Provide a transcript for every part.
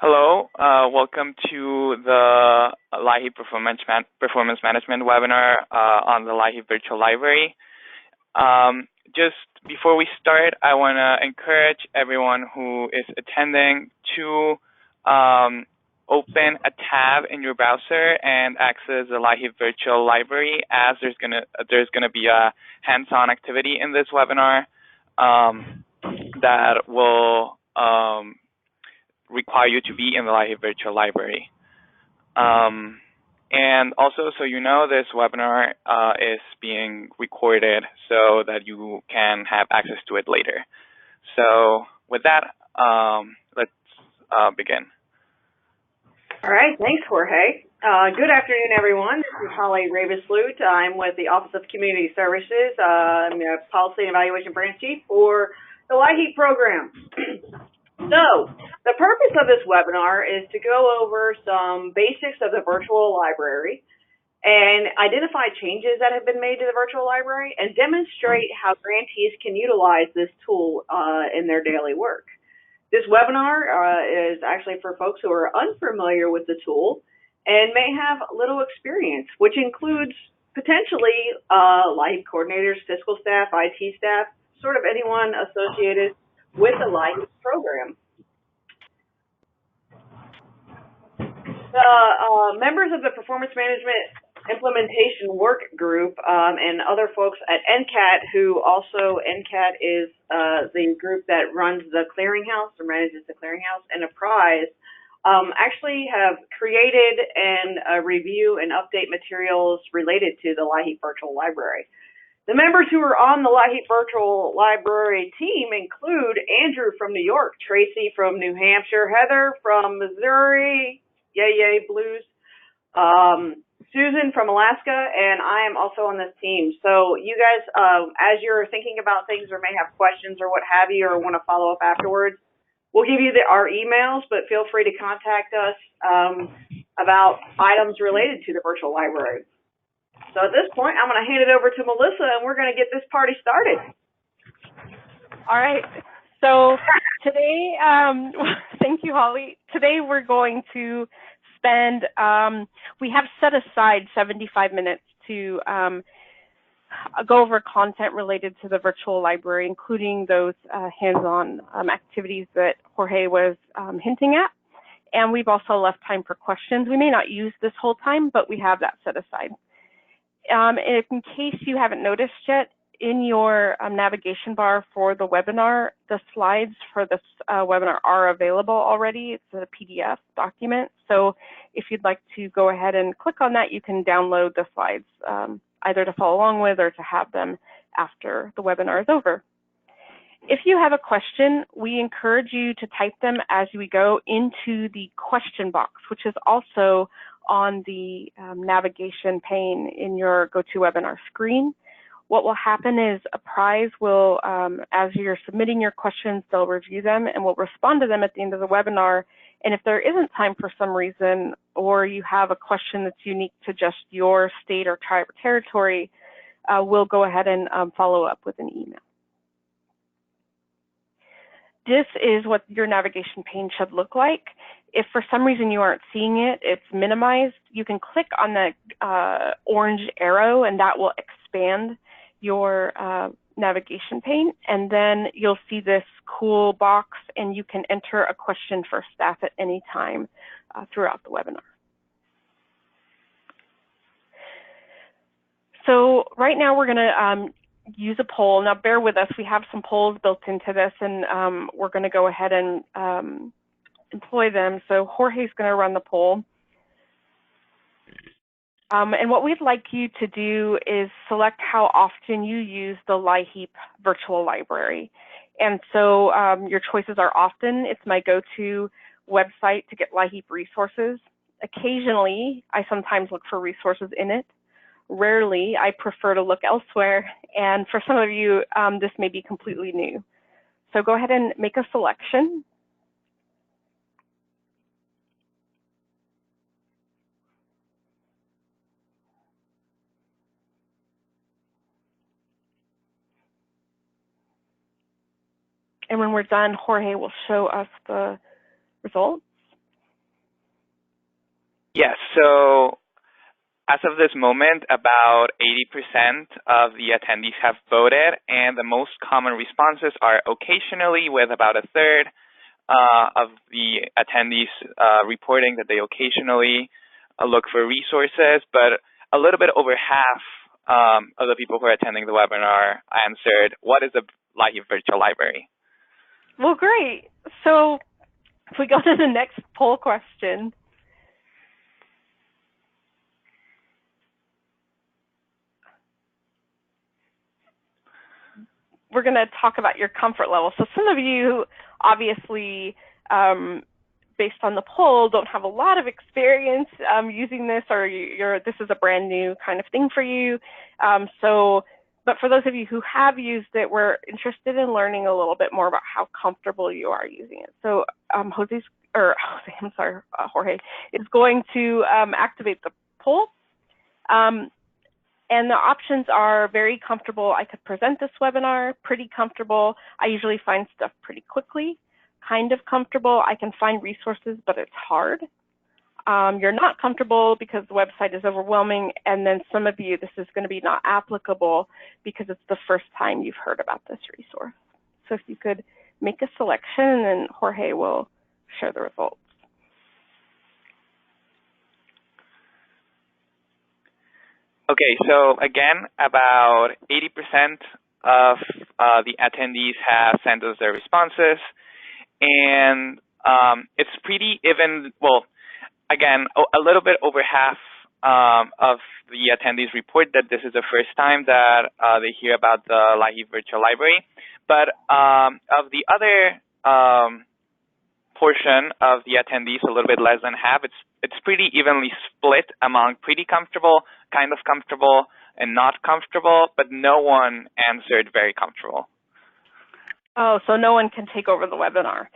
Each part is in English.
Hello, welcome to the LIHEAP Performance Management webinar on the LIHEAP Virtual Library. Just before we start, I want to encourage everyone who is attending to open a tab in your browser and access the LIHEAP Virtual Library, as there's gonna be a hands-on activity in this webinar that will require you to be in the LIHEAP Virtual Library. And also, so you know, this webinar is being recorded so that you can have access to it later. So with that, let's begin. All right, thanks, Jorge. Good afternoon, everyone. This is Holly Ravisloot. I'm with the Office of Community Services. I'm a Policy and Evaluation Branch Chief for the LIHEAP program. So, the purpose of this webinar is to go over some basics of the virtual library and identify changes that have been made to the virtual library and demonstrate how grantees can utilize this tool in their daily work. This webinar is actually for folks who are unfamiliar with the tool and may have little experience, which includes potentially LIHEAP coordinators, fiscal staff, IT staff, sort of anyone associated with the LIHEAP program. The members of the Performance Management Implementation Work Group and other folks at NCAT, who also, NCAT is the group that runs the clearinghouse or manages the clearinghouse, and Apprise, actually have created and review and update materials related to the LIHEAP Virtual Library. The members who are on the LIHEAP Virtual Library team include Andrew from New York, Tracy from New Hampshire, Heather from Missouri, yay blues, Susan from Alaska, and I am also on this team. So you guys, as you're thinking about things or may have questions or what have you, or want to follow up afterwards, we'll give you our emails, but feel free to contact us about items related to the virtual library. So at this point, I'm going to hand it over to Melissa, and we're going to get this party started. All right. So today, thank you, Holly. Today we're going to spend, we have set aside 75 minutes to go over content related to the virtual library, including those hands-on activities that Jorge was hinting at. And we've also left time for questions. We may not use this whole time, but we have that set aside. In case you haven't noticed yet, in your navigation bar for the webinar, the slides for this webinar are available already. It's a PDF document. So if you'd like to go ahead and click on that, you can download the slides either to follow along with or to have them after the webinar is over. If you have a question, we encourage you to type them as we go into the question box, which is also on the navigation pane in your GoToWebinar screen. What will happen is Apprise will, as you're submitting your questions, they'll review them and we'll respond to them at the end of the webinar. And if there isn't time for some reason, or you have a question that's unique to just your state or tribe or territory, we'll go ahead and follow up with an email. This is what your navigation pane should look like. If for some reason you aren't seeing it, it's minimized, you can click on the orange arrow and that will expand your navigation pane, and then you'll see this cool box and you can enter a question for staff at any time throughout the webinar. So right now we're going to use a poll. Now bear with us, we have some polls built into this, and we're going to go ahead and employ them. So Jorge's going to run the poll. And what we'd like you to do is select how often you use the LIHEAP Virtual Library. And so your choices are often. It's my go-to website to get LIHEAP resources. Occasionally, I sometimes look for resources in it. Rarely, I prefer to look elsewhere. And for some of you, this may be completely new. So go ahead and make a selection. And when we're done, Jorge will show us the results. Yes, so as of this moment, about 80% of the attendees have voted, and the most common responses are occasionally, with about a third of the attendees reporting that they occasionally look for resources, but a little bit over half of the people who are attending the webinar answered, what is the LIHEAP Virtual Library? Well, great. So if we go to the next poll question. We're going to talk about your comfort level. So some of you, obviously, based on the poll, don't have a lot of experience using this, or this is a brand new kind of thing for you. But for those of you who have used it, we're interested in learning a little bit more about how comfortable you are using it. So Jorge is going to activate the poll. And the options are very comfortable. I could present this webinar, pretty comfortable. I usually find stuff pretty quickly. Kind of comfortable. I can find resources, but it's hard. You're not comfortable because the website is overwhelming. And then some of you, this is going to be not applicable because it's the first time you've heard about this resource. So if you could make a selection, and then Jorge will share the results. Okay, so again, about 80% of the attendees have sent us their responses, and it's pretty even. Well, again, a little bit over half of the attendees report that this is the first time that they hear about the LIHEAP Virtual Library, but of the other portion of the attendees, a little bit less than half, it's pretty evenly split among pretty comfortable, kind of comfortable, and not comfortable, but no one answered very comfortable. Oh, so no one can take over the webinar.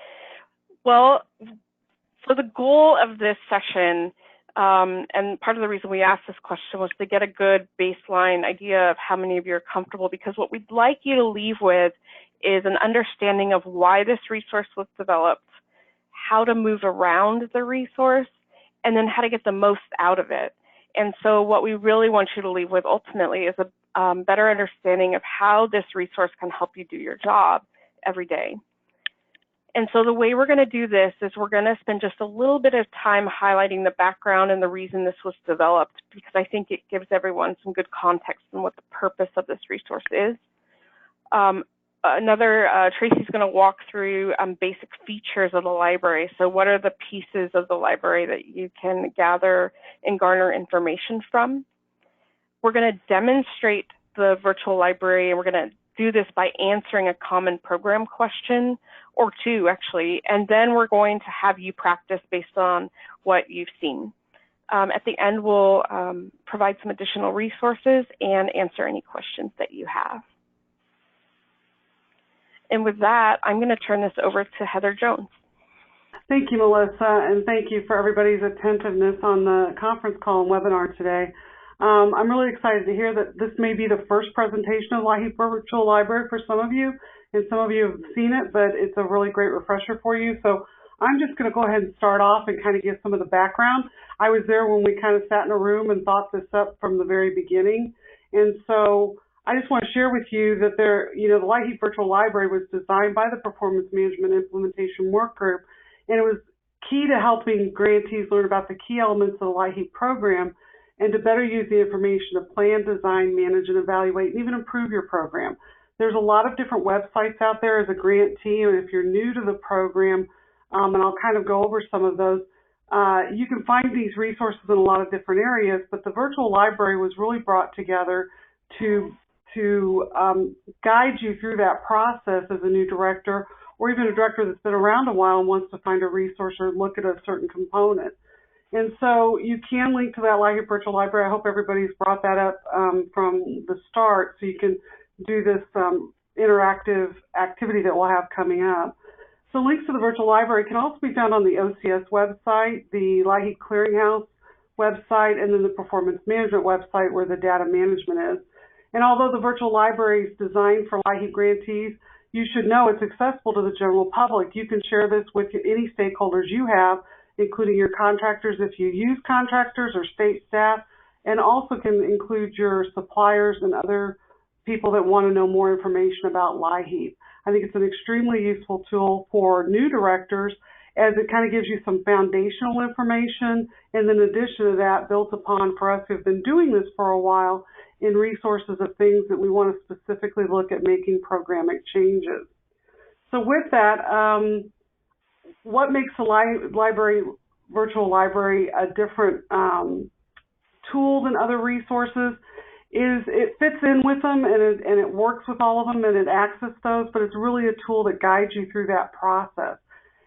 Well, so the goal of this session, and part of the reason we asked this question was to get a good baseline idea of how many of you are comfortable, because what we'd like you to leave with is an understanding of why this resource was developed, how to move around the resource, and then how to get the most out of it. And so what we really want you to leave with ultimately is a better understanding of how this resource can help you do your job every day. And so the way we're going to do this is we're going to spend just a little bit of time highlighting the background and the reason this was developed, because I think it gives everyone some good context on what the purpose of this resource is. Tracy's going to walk through basic features of the library. So what are the pieces of the library that you can gather and garner information from? We're going to demonstrate the virtual library, and we're going to do this by answering a common program question, or two actually, and then we're going to have you practice based on what you've seen. At the end, we'll provide some additional resources and answer any questions that you have. And with that, I'm going to turn this over to Heather Jones. Thank you, Melissa, and thank you for everybody's attentiveness on the conference call and webinar today. I'm really excited to hear that this may be the first presentation of LIHEAP Virtual Library for some of you, and some of you have seen it, but it's a really great refresher for you. So I'm just going to go ahead and start off and kind of give some of the background. I was there when we kind of sat in a room and thought this up from the very beginning, and so I just want to share with you that the LIHEAP Virtual Library was designed by the Performance Management Implementation Work Group, and it was key to helping grantees learn about the key elements of the LIHEAP program and to better use the information to plan, design, manage, and evaluate, and even improve your program. There's a lot of different websites out there as a grantee, and if you're new to the program, and I'll kind of go over some of those, you can find these resources in a lot of different areas, but the virtual library was really brought together to guide you through that process as a new director, or even a director that's been around a while and wants to find a resource or look at a certain component. And so you can link to that LIHEAP Virtual Library. I hope everybody's brought that up from the start, so you can do this interactive activity that we'll have coming up. So links to the virtual library can also be found on the OCS website, the LIHEAP Clearinghouse website, and then the Performance Management website where the data management is. And although the virtual library is designed for LIHEAP grantees, you should know it's accessible to the general public. You can share this with any stakeholders you have, including your contractors if you use contractors or state staff, and also can include your suppliers and other people that want to know more information about LIHEAP. I think it's an extremely useful tool for new directors, as it kind of gives you some foundational information, and then in addition to that, built upon for us who've been doing this for a while in resources of things that we want to specifically look at making programmatic changes. So with that, what makes the virtual library a different tool than other resources is it fits in with them and it works with all of them and it accesses those, but it's really a tool that guides you through that process.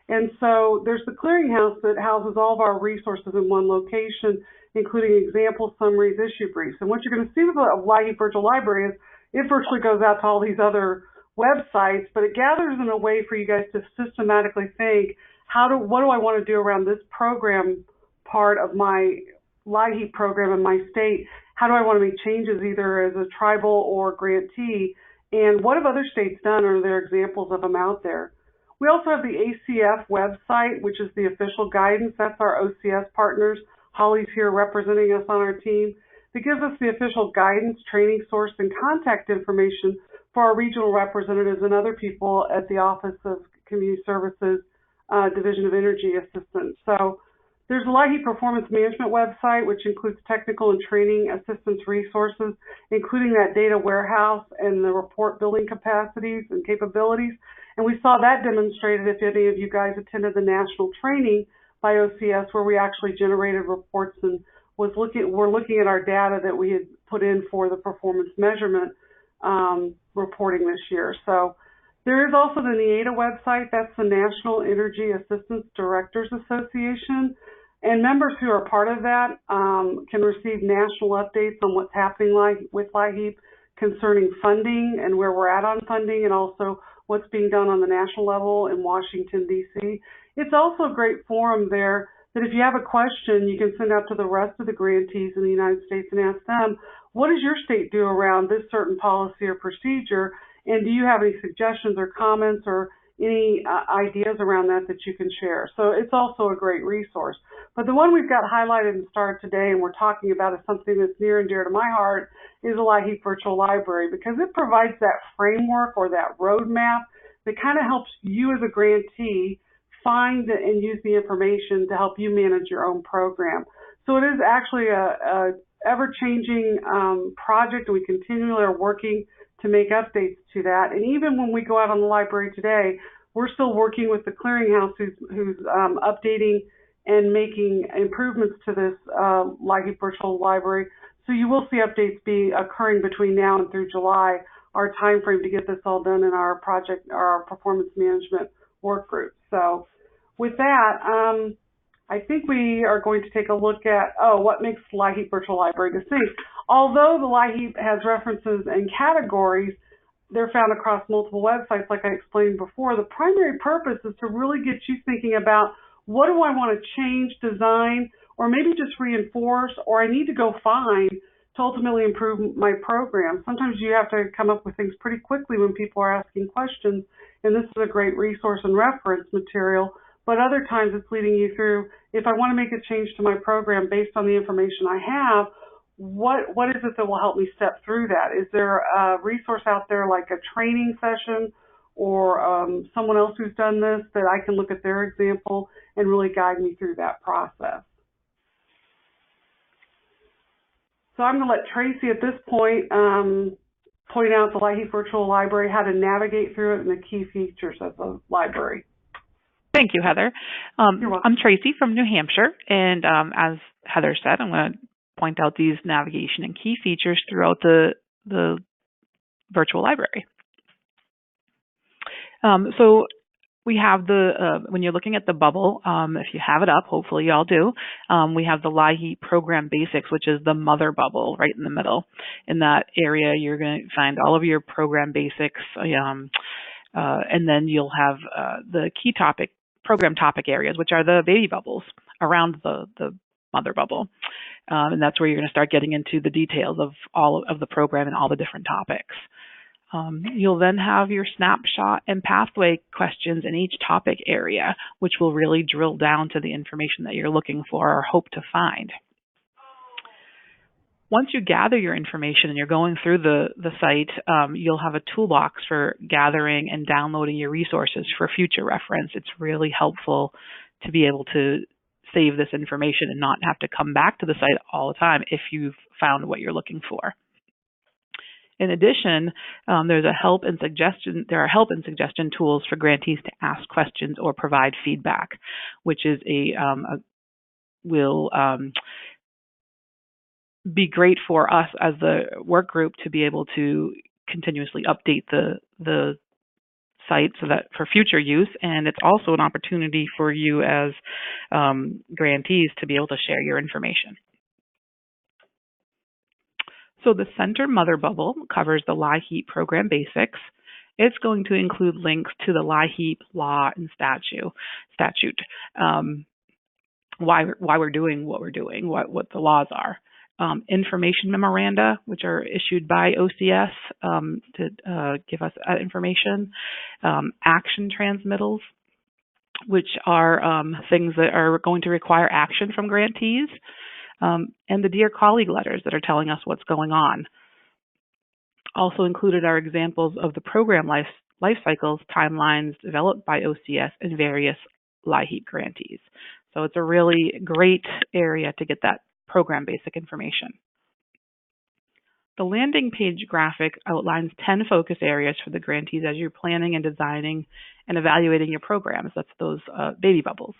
And so there's the clearinghouse that houses all of our resources in one location, including example summaries, issue briefs. And what you're going to see with the LIHEAP Virtual Library is it virtually goes out to all these other websites, but it gathers in a way for you guys to systematically think, what do I want to do around this program part of my LIHEAP program in my state? How do I want to make changes either as a tribal or grantee? And what have other states done? Are there examples of them out there? We also have the ACF website, which is the official guidance. That's our OCS partners. Holly's here representing us on our team. It gives us the official guidance, training source, and contact information for our regional representatives and other people at the Office of Community Services, Division of Energy Assistance. So there's the LIHEAP Performance Management website, which includes technical and training assistance resources, including that data warehouse and the report building capacities and capabilities. And we saw that demonstrated if any of you guys attended the national training by OCS, where we actually generated reports and we're looking at our data that we had put in for the performance measurement reporting this year. So there is also the NEADA website. That's the National Energy Assistance Directors Association. And members who are part of that can receive national updates on what's happening with LIHEAP concerning funding and where we're at on funding, and also what's being done on the national level in Washington, D.C. It's also a great forum there that if you have a question, you can send out to the rest of the grantees in the United States and ask them, what does your state do around this certain policy or procedure? And do you have any suggestions or comments or any ideas around that you can share? So it's also a great resource. But the one we've got highlighted and started today and we're talking about is something that's near and dear to my heart, is the LIHEAP Virtual Library, because it provides that framework or that roadmap that kind of helps you as a grantee find and use the information to help you manage your own program. So it is actually a ever-changing project, and we continually are working to make updates to that. And even when we go out on the library today, we're still working with the clearinghouse who's updating and making improvements to this LIHEAP Virtual Library. So you will see updates be occurring between now and through July, our time frame to get this all done in our project, our performance management work group. So with that, I think we are going to take a look at, what makes LIHEAP Virtual Library distinct. Although the LIHEAP has references and categories, they're found across multiple websites, like I explained before. The primary purpose is to really get you thinking about, what do I want to change, design, or maybe just reinforce, or I need to go find to ultimately improve my program. Sometimes you have to come up with things pretty quickly when people are asking questions, and this is a great resource and reference material. But other times it's leading you through, if I want to make a change to my program based on the information I have, what is it that will help me step through that? Is there a resource out there like a training session or someone else who's done this that I can look at their example and really guide me through that process? So I'm going to let Tracy at this point point out the LIHEAP Virtual Library, how to navigate through it, and the key features of the library. Thank you, Heather. I'm Tracy from New Hampshire, and as Heather said, I'm going to point out these navigation and key features throughout the virtual library. So we have when you're looking at the bubble, if you have it up, hopefully you all do, we have the LIHEAP Program Basics, which is the mother bubble right in the middle. In that area, you're going to find all of your program basics, and then you'll have the key program topic areas, which are the baby bubbles around the mother bubble. And that's where you're going to start getting into the details of all of the program and all the different topics. You'll then have your snapshot and pathway questions in each topic area, which will really drill down to the information that you're looking for or hope to find. Once you gather your information and you're going through the site, you'll have a toolbox for gathering and downloading your resources for future reference. It's really helpful to be able to save this information and not have to come back to the site all the time if you've found what you're looking for. In addition, there are help and suggestion tools for grantees to ask questions or provide feedback, which is will be great for us as the work group to be able to continuously update the site so that for future use, and it's also an opportunity for you as grantees to be able to share your information. So the center mother bubble covers the LIHEAP program basics. It's going to include links to the LIHEAP law and statute, why we're doing what we're doing, what the laws are. Information memoranda, which are issued by OCS to give us information. Action transmittals, which are things that are going to require action from grantees. And the Dear Colleague letters that are telling us what's going on. Also included are examples of the program life cycles timelines developed by OCS and various LIHEAP grantees. So it's a really great area to get that program basic information. The landing page graphic outlines 10 focus areas for the grantees as you're planning and designing and evaluating your programs. That's those baby bubbles.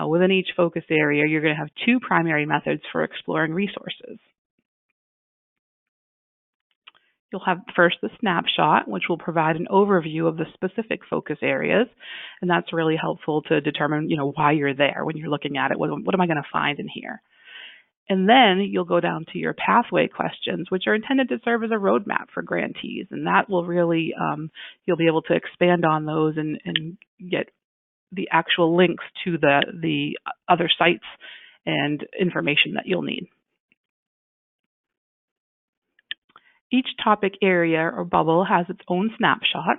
Within each focus area, you're going to have 2 primary methods for exploring resources. You'll have first the snapshot, which will provide an overview of the specific focus areas, and that's really helpful to determine, why you're there when you're looking at it. What am I going to find in here? And then you'll go down to your pathway questions, which are intended to serve as a roadmap for grantees, and that will really you'll be able to expand on those and get the actual links to the other sites and information that you'll need. Each topic area or bubble has its own snapshot,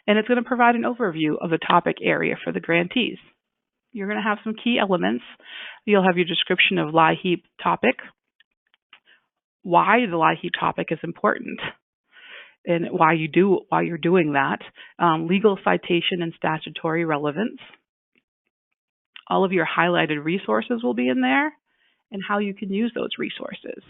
and it's going to provide an overview of the topic area for the grantees. You're going to have some key elements. You'll have your description of LIHEAP topic, why the LIHEAP topic is important, and why you're doing that, legal citation and statutory relevance. All of your highlighted resources will be in there, and how you can use those resources.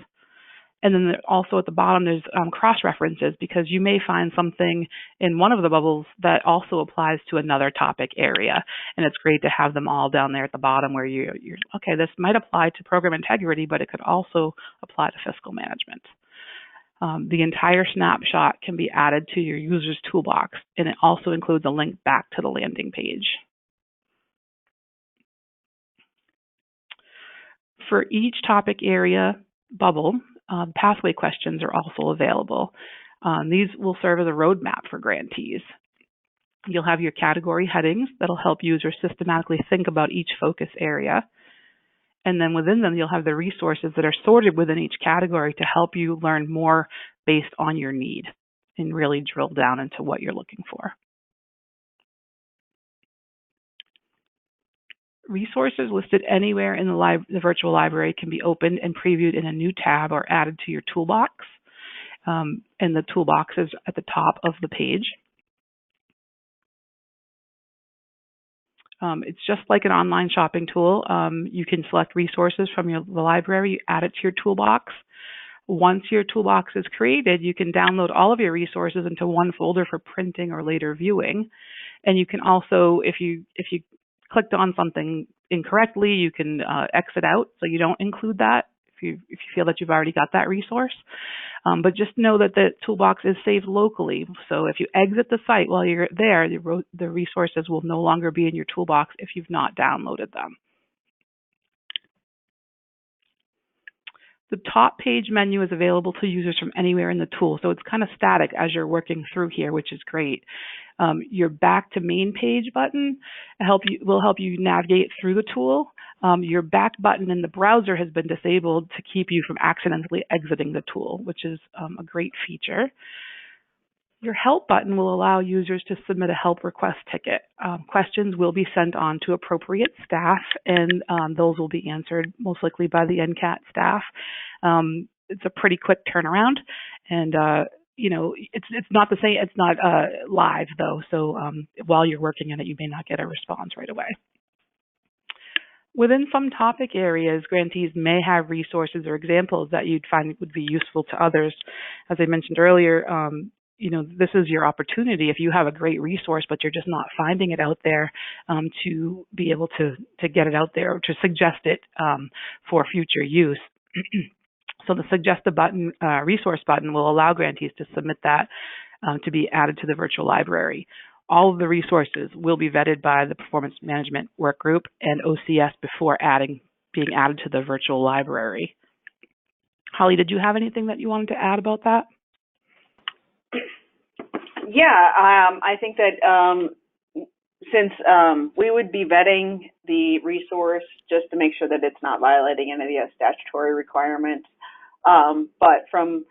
And then also at the bottom, there's cross-references, because you may find something in one of the bubbles that also applies to another topic area. And it's great to have them all down there at the bottom where you're okay, this might apply to program integrity, but it could also apply to fiscal management. The entire snapshot can be added to your user's toolbox, and it also includes a link back to the landing page. For each topic area bubble, pathway questions are also available. These will serve as a roadmap for grantees. You'll have your category headings that'll help users systematically think about each focus area. And then within them, you'll have the resources that are sorted within each category to help you learn more based on your need and really drill down into what you're looking for. Resources listed anywhere in the virtual library can be opened and previewed in a new tab or added to your toolbox. And the toolbox is at the top of the page. It's just like an online shopping tool. You can select resources from the library, you add it to your toolbox. Once your toolbox is created, you can download all of your resources into one folder for printing or later viewing. And you can also, if you clicked on something incorrectly, you can exit out so you don't include that if you feel that you've already got that resource. But just know that the toolbox is saved locally. So if you exit the site while you're there, the resources will no longer be in your toolbox if you've not downloaded them. The top page menu is available to users from anywhere in the tool, so it's kind of static as you're working through here, which is great. Your back to main page button will help you navigate through the tool. Your back button in the browser has been disabled to keep you from accidentally exiting the tool, which is a great feature. Your help button will allow users to submit a help request ticket. Questions will be sent on to appropriate staff, and those will be answered most likely by the NCAT staff. It's a pretty quick turnaround, and it's not the same. It's not live though, so while you're working on it, you may not get a response right away. Within some topic areas, grantees may have resources or examples that you'd find would be useful to others. As I mentioned earlier, this is your opportunity. If you have a great resource, but you're just not finding it out there, to be able to get it out there or to suggest it for future use. So the Suggest a Button resource button will allow grantees to submit that to be added to the virtual library. All of the resources will be vetted by the Performance Management Work Group and OCS before being added to the virtual library. Holly, did you have anything that you wanted to add about that? Yeah, I think that since we would be vetting the resource just to make sure that it's not violating any of the statutory requirements, but from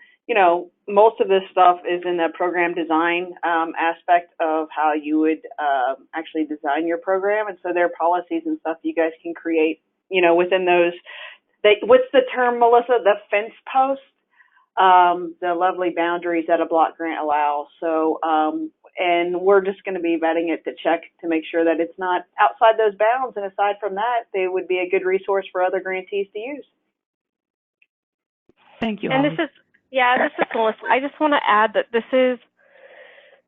most of this stuff is in the program design aspect of how you would actually design your program, and so there are policies and stuff you guys can create, within those. What's the term, Melissa? The fence post, the lovely boundaries that a block grant allows. So, and we're just going to be vetting it to check to make sure that it's not outside those bounds, and aside from that, they would be a good resource for other grantees to use. Thank you, Holly. And this is Melissa. I just want to add that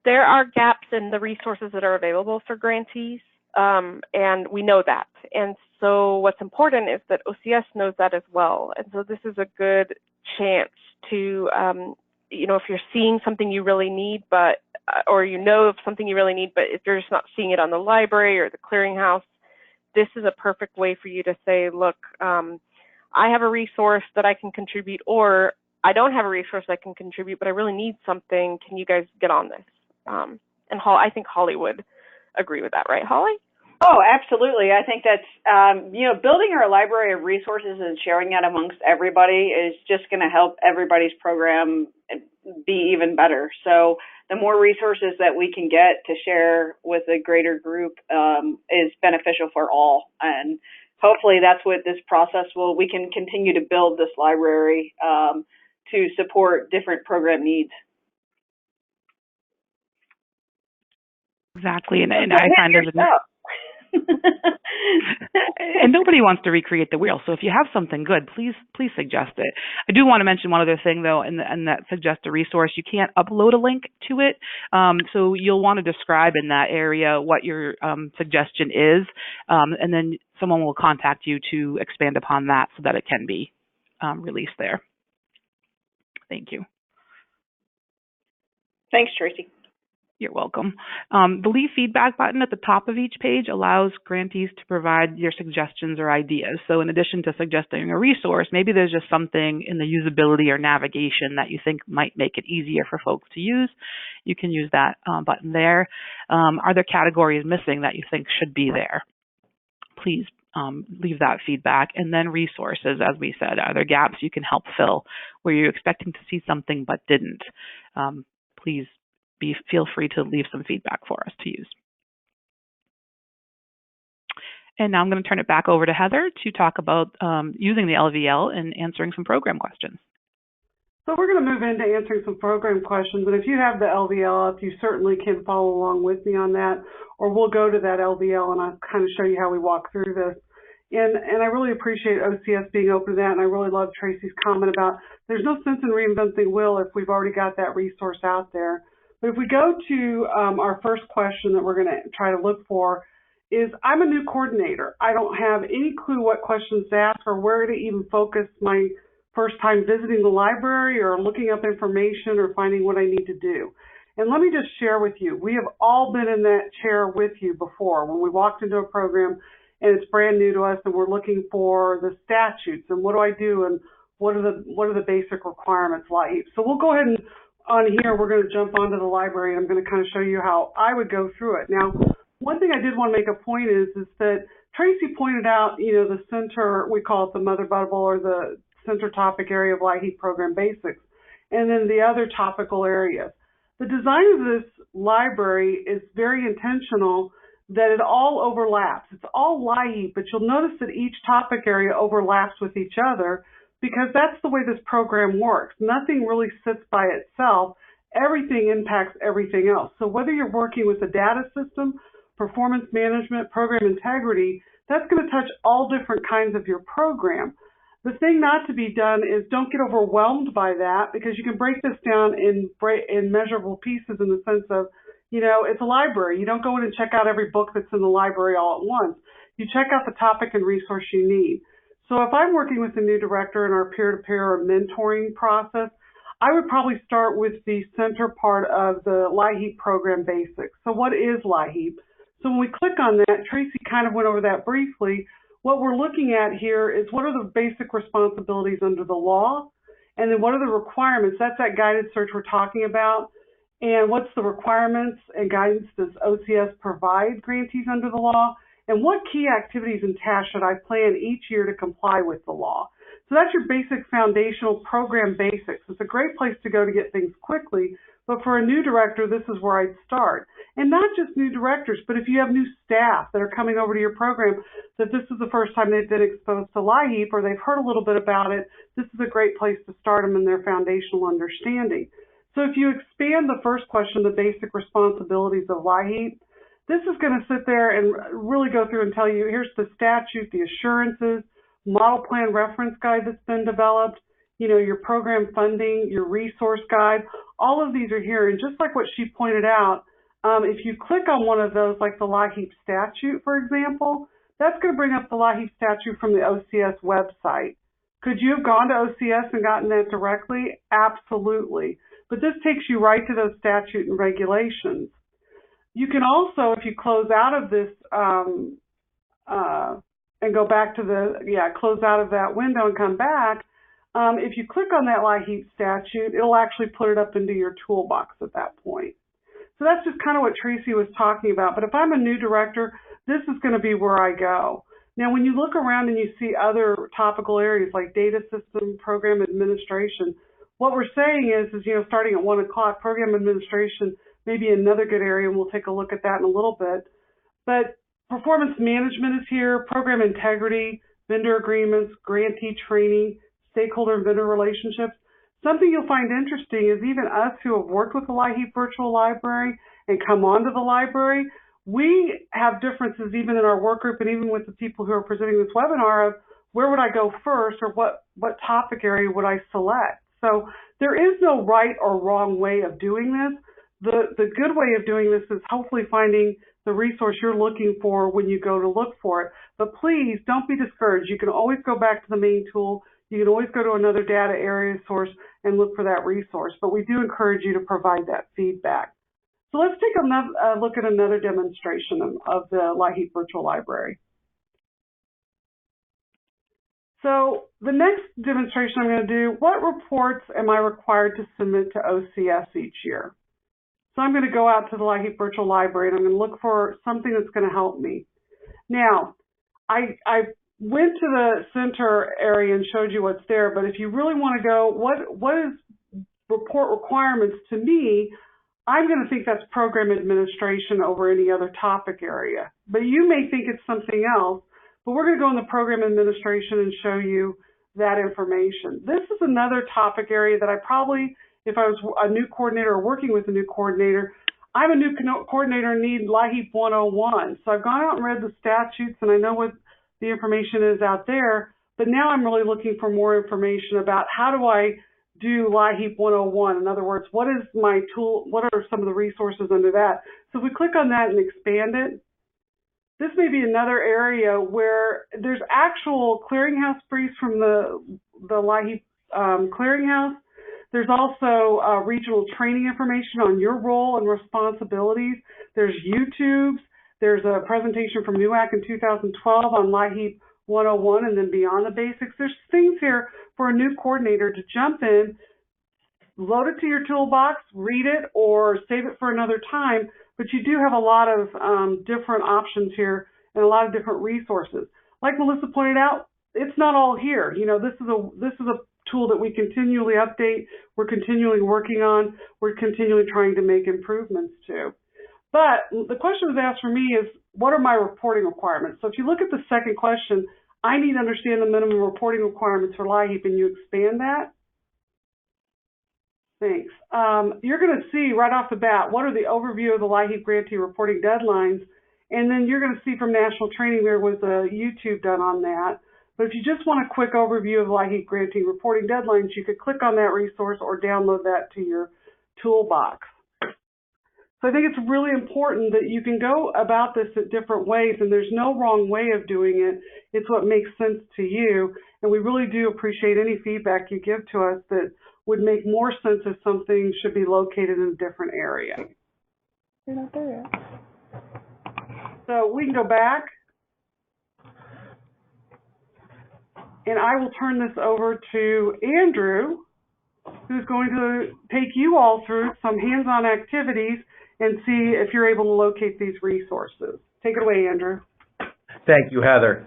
there are gaps in the resources that are available for grantees, and we know that. And so what's important is that OCS knows that as well. And so this is a good chance to, if you're seeing something you really need, or of something you really need, but if you're just not seeing it on the library or the clearinghouse, this is a perfect way for you to say, look, I have a resource that I can contribute, or I don't have a resource I can contribute, but I really need something. Can you guys get on this? And I think Holly would agree with that, right, Holly? Oh, absolutely. I think that's, building our library of resources and sharing that amongst everybody is just going to help everybody's program be even better. So the more resources that we can get to share with a greater group is beneficial for all. And hopefully that's what this process we can continue to build this library to support different program needs. Exactly, and I find and nobody wants to recreate the wheel. So if you have something good, please suggest it. I do want to mention one other thing though, and that suggest a resource. You can't upload a link to it, so you'll want to describe in that area what your suggestion is, and then someone will contact you to expand upon that so that it can be released there. Thank you. Thanks, Tracy. You're welcome. The Leave Feedback button at the top of each page allows grantees to provide your suggestions or ideas. So in addition to suggesting a resource, maybe there's just something in the usability or navigation that you think might make it easier for folks to use. You can use that button there. Are there categories missing that you think should be there? Please leave that feedback. And then resources, as we said, are there gaps you can help fill where you're expecting to see something but didn't? Please feel free to leave some feedback for us to use. And now I'm going to turn it back over to Heather to talk about using the LVL and answering some program questions. So we're going to move into answering some program questions. And if you have the LVL up, you certainly can follow along with me on that, or we'll go to that LVL and I'll kind of show you how we walk through this. And I really appreciate OCS being open to that, and I really love Tracy's comment about there's no sense in reinventing the wheel if we've already got that resource out there. But if we go to our first question that we're going to try to look for is, I'm a new coordinator. I don't have any clue what questions to ask or where to even focus my first time visiting the library or looking up information or finding what I need to do. And let me just share with you, we have all been in that chair with you before when we walked into a program and it's brand new to us and we're looking for the statutes and what do I do and what are the basic requirements like. So we'll go ahead and on here, we're going to jump onto the library, and I'm going to kind of show you how I would go through it. Now, one thing I did want to make a point is that Tracy pointed out, the center, we call it the mother bubble or the center topic area of LIHEAP program basics, and then the other topical areas. The design of this library is very intentional that it all overlaps. It's all LIHEAP, but you'll notice that each topic area overlaps with each other because that's the way this program works. Nothing really sits by itself. Everything impacts everything else. So whether you're working with a data system, performance management, program integrity, that's going to touch all different kinds of your program. The thing not to be done is don't get overwhelmed by that, because you can break this down in measurable pieces in the sense of, you know, it's a library. You don't go in and check out every book that's in the library all at once. You check out the topic and resource you need. So if I'm working with a new director in our peer-to-peer or mentoring process, I would probably start with the center part of the LIHEAP program basics. So what is LIHEAP? So when we click on that, Tracy kind of went over that briefly. What we're looking at here is what are the basic responsibilities under the law, and then what are the requirements? That's that guided search we're talking about. And what's the requirements and guidance does OCS provide grantees under the law? And what key activities and tasks should I plan each year to comply with the law? So that's your basic foundational program basics. It's a great place to go to get things quickly, but for a new director, this is where I'd start. And not just new directors, but if you have new staff that are coming over to your program, that this is the first time they've been exposed to LIHEAP or they've heard a little bit about it, this is a great place to start them in their foundational understanding. So if you expand the first question, the basic responsibilities of LIHEAP, this is going to sit there and really go through and tell you, here's the statute, the assurances, model plan reference guide that's been developed, you know, your program funding, your resource guide, all of these are here. And just like what she pointed out, if you click on one of those, like the LIHEAP statute, for example, that's going to bring up the LIHEAP statute from the OCS website. Could you have gone to OCS and gotten that directly? Absolutely. But this takes you right to those statute and regulations. You can also, if you close out of this and go back to close out of that window and come back, if you click on that LIHEAP statute, it'll actually put it up into your toolbox at that point. So that's just kind of what Tracy was talking about. But if I'm a new director, this is going to be where I go. Now, when you look around and you see other topical areas like data system, program administration, what we're saying is you know, starting at 1 o'clock, program administration may be another good area, and we'll take a look at that in a little bit. But performance management is here, program integrity, vendor agreements, grantee training, stakeholder and vendor relationships. Something you'll find interesting is even us who have worked with the LIHEAP Virtual Library and come onto the library, we have differences even in our work group and even with the people who are presenting this webinar of where would I go first or what topic area would I select. So there is no right or wrong way of doing this. The good way of doing this is hopefully finding the resource you're looking for when you go to look for it. But please don't be discouraged. You can always go back to the main tool. You can always go to another data area source and look for that resource. But we do encourage you to provide that feedback. So let's take a look at another demonstration of the LIHEAP Virtual Library. So the next demonstration I'm going to do, what reports am I required to submit to OCS each year? So I'm going to go out to the LIHEAP Virtual Library and I'm going to look for something that's going to help me. Now, I went to the center area and showed you what's there, but if you really want to go, what is report requirements to me, I'm going to think that's program administration over any other topic area. But you may think it's something else, but we're going to go in the program administration and show you that information. This is another topic area that I probably, if I was a new coordinator or working with a new coordinator, I'm a new coordinator and need LIHEAP 101. So I've gone out and read the statutes and I know what the information is out there, but now I'm really looking for more information about how do I do LIHEAP 101. In other words, what is my tool, what are some of the resources under that? So if we click on that and expand it, this may be another area where there's actual clearinghouse briefs from the LIHEAP clearinghouse. There's also regional training information on your role and responsibilities. There's YouTubes. There's a presentation from NUAC in 2012 on LIHEAP 101 and then beyond the basics. There's things here for a new coordinator to jump in, load it to your toolbox, read it, or save it for another time. But you do have a lot of different options here and a lot of different resources. Like Melissa pointed out, it's not all here. You know, this is a tool that we continually update. We're continually working on. we're continually trying to make improvements to. But the question was asked for me is, what are my reporting requirements? So if you look at the second question, I need to understand the minimum reporting requirements for LIHEAP, and you expand that. Thanks. You're going to see right off the bat what are the overview of the LIHEAP grantee reporting deadlines, and then you're going to see from National Training there was a YouTube done on that. But if you just want a quick overview of LIHEAP grantee reporting deadlines, you could click on that resource or download that to your toolbox. So I think it's really important that you can go about this in different ways, and there's no wrong way of doing it. It's what makes sense to you, and we really do appreciate any feedback you give to us that would make more sense if something should be located in a different area. You're not there yet. So we can go back, and I will turn this over to Andrew, who's going to take you all through some hands-on activities and see if you're able to locate these resources. Take it away, Andrew. Thank you, Heather.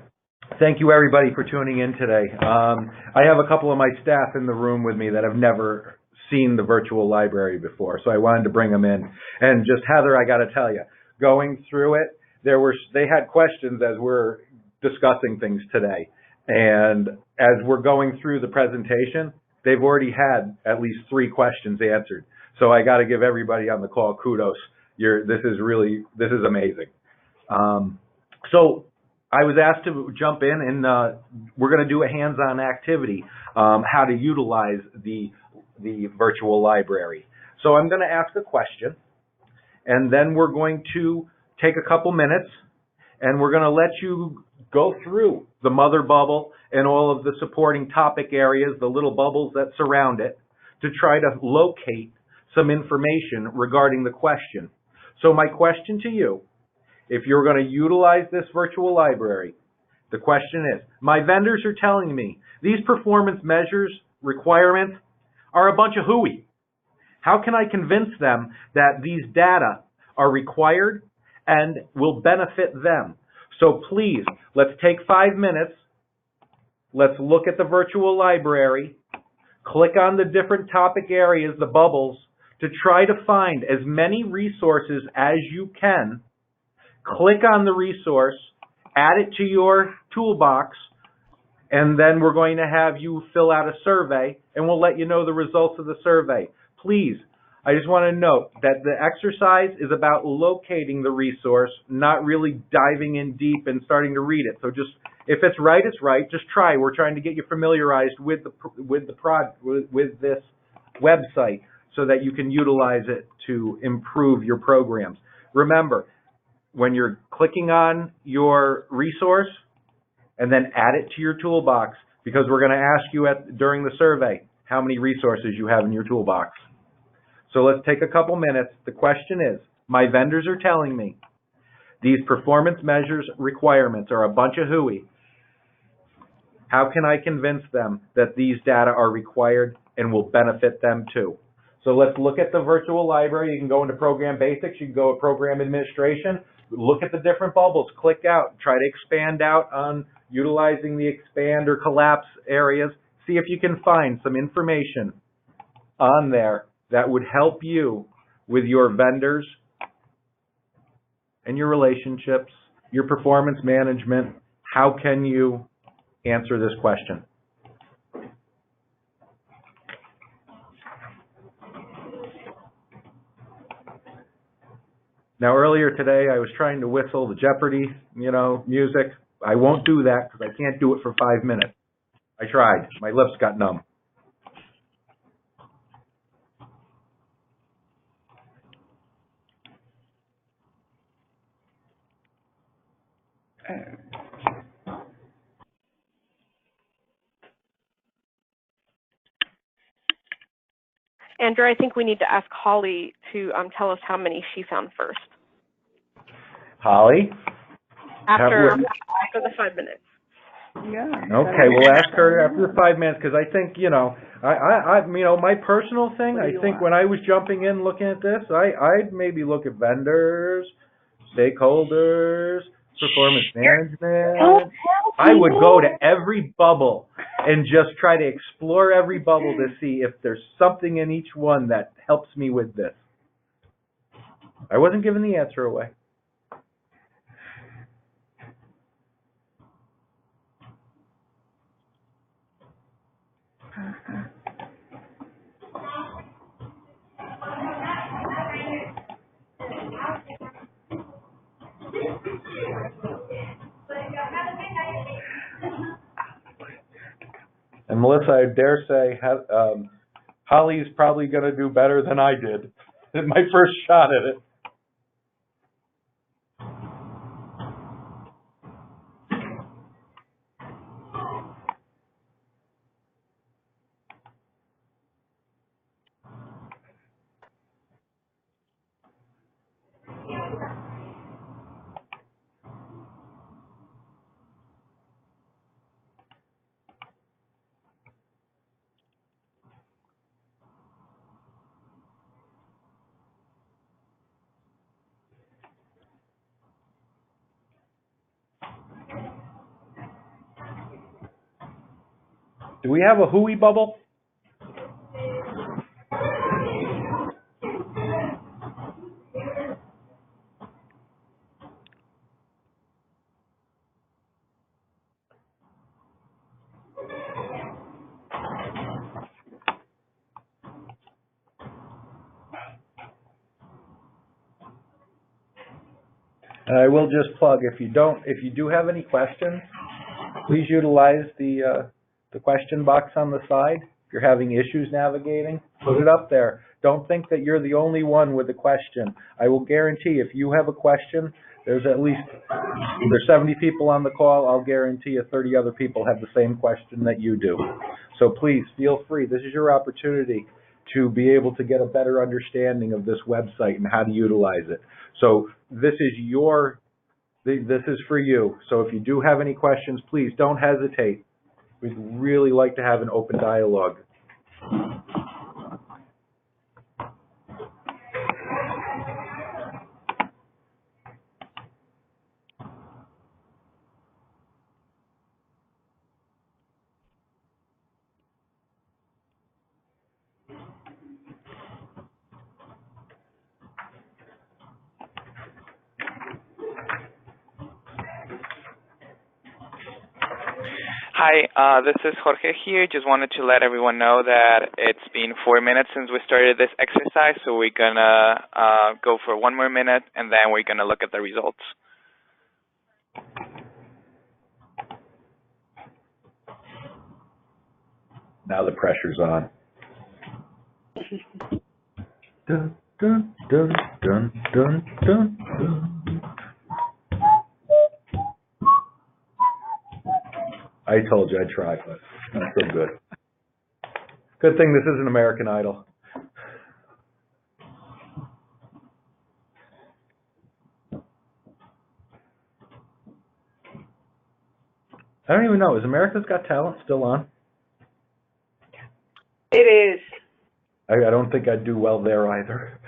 Thank you, everybody, for tuning in today. I have a couple of my staff in the room with me that have never seen the virtual library before, so I wanted to bring them in. And just, Heather, I got to tell you, going through it, they had questions as we're discussing things today. And as we're going through the presentation, they've already had at least 3 questions answered. So I got to give everybody on the call kudos. This is amazing. So I was asked to jump in, and we're going to do a hands-on activity, how to utilize the virtual library. So I'm going to ask a question, and then we're going to take a couple minutes, and we're going to let you go through the mother bubble and all of the supporting topic areas, the little bubbles that surround it, to try to locate some information regarding the question. So my question to you, if you're going to utilize this virtual library, the question is, my vendors are telling me these performance measures requirements are a bunch of hooey. How can I convince them that these data are required and will benefit them? So please, let's take 5 minutes. Let's look at the virtual library, click on the different topic areas, the bubbles, to try to find as many resources as you can. Click on the resource, add it to your toolbox, and then we're going to have you fill out a survey, and we'll let you know the results of the survey. Please, I just want to note that the exercise is about locating the resource, not really diving in deep and starting to read it. So just, if it's right, it's right. Just try. We're trying to get you familiarized with this website so that you can utilize it to improve your programs. Remember, when you're clicking on your resource, and then add it to your toolbox, because we're going to ask you during the survey how many resources you have in your toolbox. So let's take a couple minutes. The question is, my vendors are telling me these performance measures requirements are a bunch of hooey. How can I convince them that these data are required and will benefit them too? So let's look at the virtual library. You can go into Program Basics. You can go to Program Administration. Look at the different bubbles. Click out. Try to expand out on utilizing the expand or collapse areas. See if you can find some information on there that would help you with your vendors and your relationships, your performance management. How can you answer this question? Now, earlier today, I was trying to whistle the Jeopardy, music. I won't do that because I can't do it for 5 minutes. I tried. My lips got numb. Andrew, I think we need to ask Holly to tell us how many she found first. Holly? After the 5 minutes. Yeah. Okay, we'll ask her after the 5 minutes, because I think, my personal thing, I think when I was jumping in looking at this, I'd maybe look at vendors, stakeholders, performance management. I would go to every bubble and just try to explore every bubble to see if there's something in each one that helps me with this. I wasn't giving the answer away. And Melissa, I dare say, Holly's probably going to do better than I did in my first shot at it. Do we have a hooey bubble? And I will just plug, if you do have any questions, please utilize the question box on the side. If you're having issues navigating, put it up there. Don't think that you're the only one with a question. I will guarantee if you have a question, there's at least, there's 70 people on the call, I'll guarantee you 30 other people have the same question that you do. So please feel free. This is your opportunity to be able to get a better understanding of this website and how to utilize it. So this is for you. So if you do have any questions, please don't hesitate. We'd really like to have an open dialogue. Hi, this is Jorge here. Just wanted to let everyone know that it's been 4 minutes since we started this exercise, so we're gonna go for 1 more minute, and then we're gonna look at the results. Now the pressure's on. Dun, dun, dun, dun, dun, dun, dun. I told you I'd try, but not so good. Good thing this isn't American Idol. I don't even know. Is America's Got Talent still on? It is. I don't think I'd do well there either.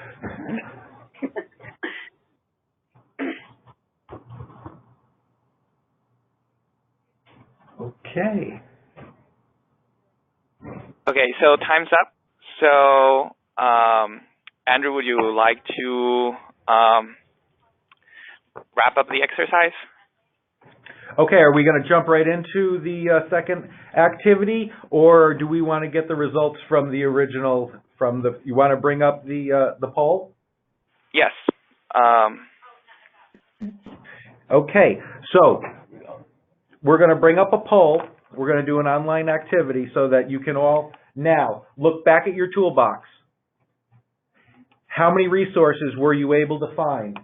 Okay. Okay, so time's up. So, Andrew, would you like to wrap up the exercise? Okay, are we going to jump right into the second activity, or do we want to get the results from the original? You want to bring up the poll? Yes. Okay, so we're going to bring up a poll. We're going to do an online activity so that you can all now look back at your toolbox. How many resources were you able to find?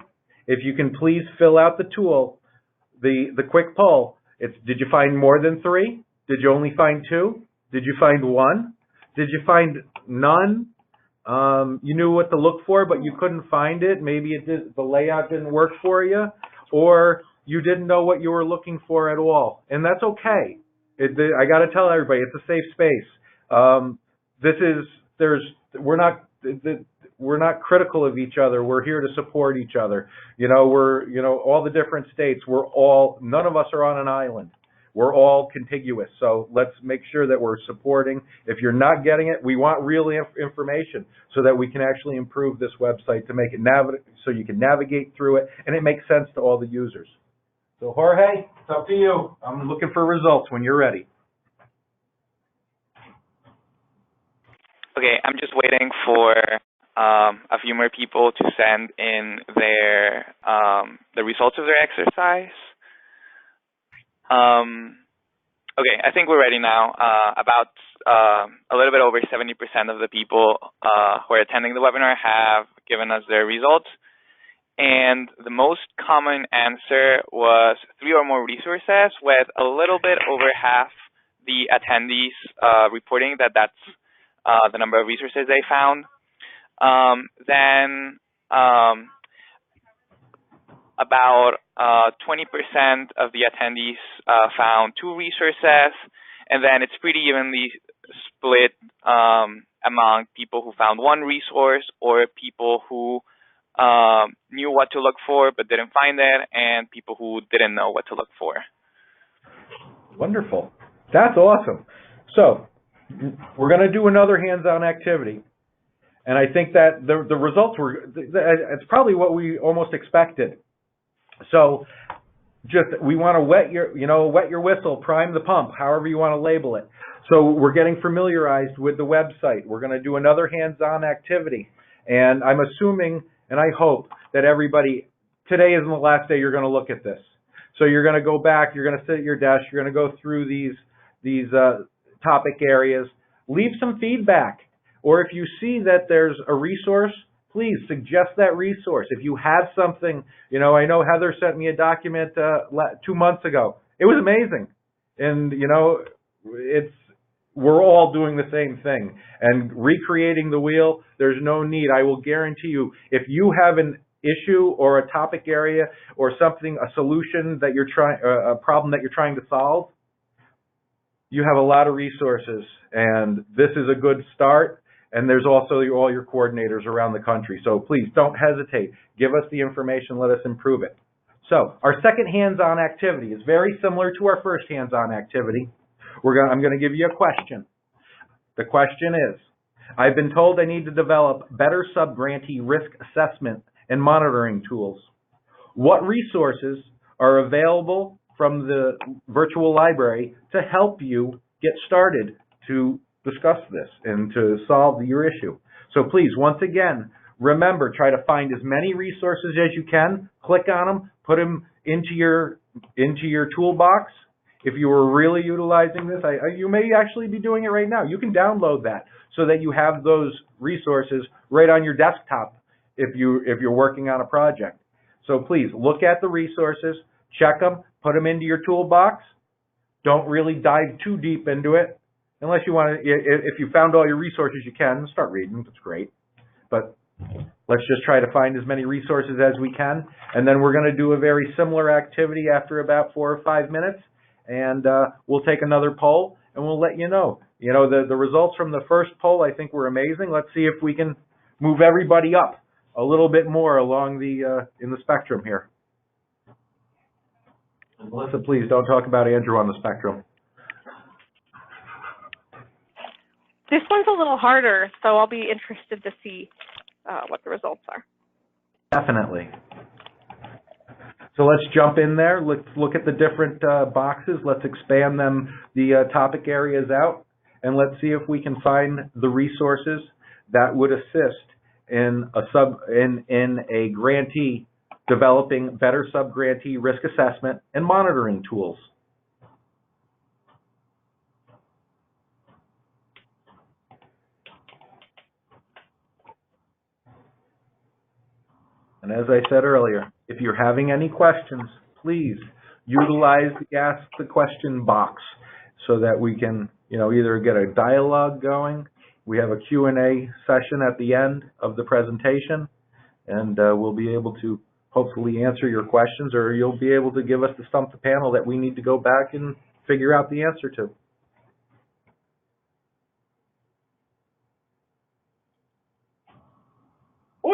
If you can please fill out the tool, the quick poll. Did you find more than 3? Did you only find 2? Did you find 1? Did you find none? You knew what to look for, but you couldn't find it. Maybe the layout didn't work for you, or you didn't know what you were looking for at all, and that's okay. I got to tell everybody, it's a safe space. we're not critical of each other. We're here to support each other. We're, all the different states, none of us are on an island. We're all contiguous. So let's make sure that we're supporting. If you're not getting it, we want real information so that we can actually improve this website to make it so you can navigate through it and it makes sense to all the users. So Jorge, it's up to you. I'm looking for results when you're ready. Okay, I'm just waiting for a few more people to send in their the results of their exercise. Okay, I think we're ready now. About a little bit over 70% of the people who are attending the webinar have given us their results. And the most common answer was 3 or more resources, with a little bit over half the attendees reporting that that's the number of resources they found. Then about 20% of the attendees found 2 resources, and then it's pretty evenly split among people who found 1 resource or people who knew what to look for but didn't find it, and people who didn't know what to look for. Wonderful. That's awesome. So we're going to do another hands-on activity. And I think that the results it's probably what we almost expected. So we want to wet your whistle, prime the pump, however you want to label it. So we're getting familiarized with the website. We're going to do another hands-on activity. And I'm assuming and I hope that everybody, today isn't the last day you're going to look at this. So you're going to go back, you're going to sit at your desk, you're going to go through these topic areas, leave some feedback. Or if you see that there's a resource, please suggest that resource. If you have something, I know Heather sent me a document 2 months ago. It was amazing. And, we're all doing the same thing. And recreating the wheel, there's no need. I will guarantee you, if you have an issue or a topic area or something, a solution that you're trying, a problem that you're trying to solve, you have a lot of resources. And this is a good start. And there's also all your coordinators around the country. So please don't hesitate. Give us the information. Let us improve it. So our second hands-on activity is very similar to our first hands-on activity. I'm going to give you a question. The question is, I've been told I need to develop better sub-grantee risk assessment and monitoring tools. What resources are available from the virtual library to help you get started to discuss this and to solve your issue? So please, once again, remember, try to find as many resources as you can, click on them, put them into your toolbox. If you were really utilizing this, you may actually be doing it right now. You can download that so that you have those resources right on your desktop if you're working on a project. So please look at the resources, check them, put them into your toolbox. Don't really dive too deep into it. Unless you want to, if you found all your resources, you can start reading. That's great. But let's just try to find as many resources as we can. And then we're going to do a very similar activity after about 4 or 5 minutes. And we'll take another poll and we'll let you know. The results from the first poll, I think, were amazing. Let's see if we can move everybody up a little bit more along in the spectrum here. And Melissa, please don't talk about Andrew on the spectrum. This one's a little harder, so I'll be interested to see what the results are. Definitely. So let's jump in there. Let's look at the different boxes. Let's expand the topic areas out, and let's see if we can find the resources that would assist in a grantee developing better sub-grantee risk assessment and monitoring tools. And as I said earlier, if you're having any questions, please utilize the Ask the Question box so that we can, either get a dialogue going. We have a Q&A session at the end of the presentation, and we'll be able to hopefully answer your questions, or you'll be able to give us the stump the panel that we need to go back and figure out the answer to.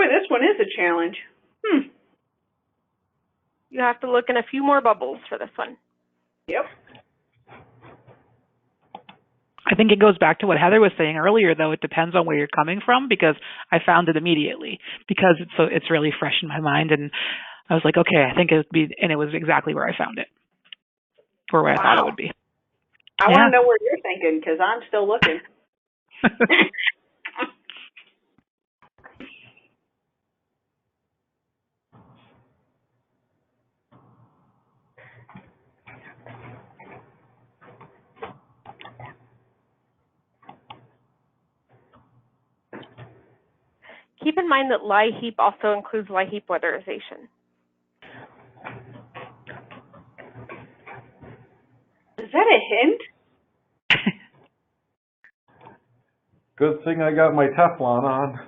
Boy, this one is a challenge. You have to look in a few more bubbles for this one. Yep. I think it goes back to what Heather was saying earlier, though. It depends on where you're coming from, because I found it immediately because it's really fresh in my mind, and I was like, okay, I think it would be, and it was exactly where I found it, or where I thought it would be. I want to know where you're thinking, because I'm still looking. Keep in mind that LIHEAP also includes LIHEAP weatherization. Is that a hint? Good thing I got my Teflon on.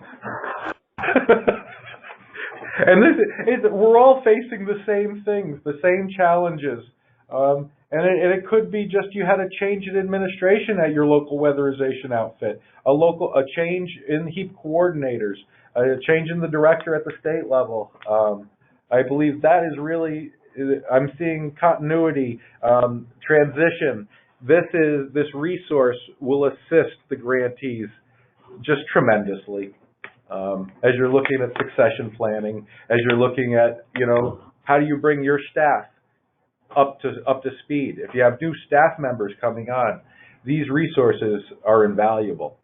And we're all facing the same things, the same challenges. And it could be just you had a change in administration at your local weatherization outfit, a change in HEAP coordinators, a change in the director at the state level. I believe that is really, I'm seeing continuity, transition. This resource will assist the grantees just tremendously. As you're looking at succession planning, as you're looking at, how do you bring your staff up to speed? If you have new staff members coming on, these resources are invaluable.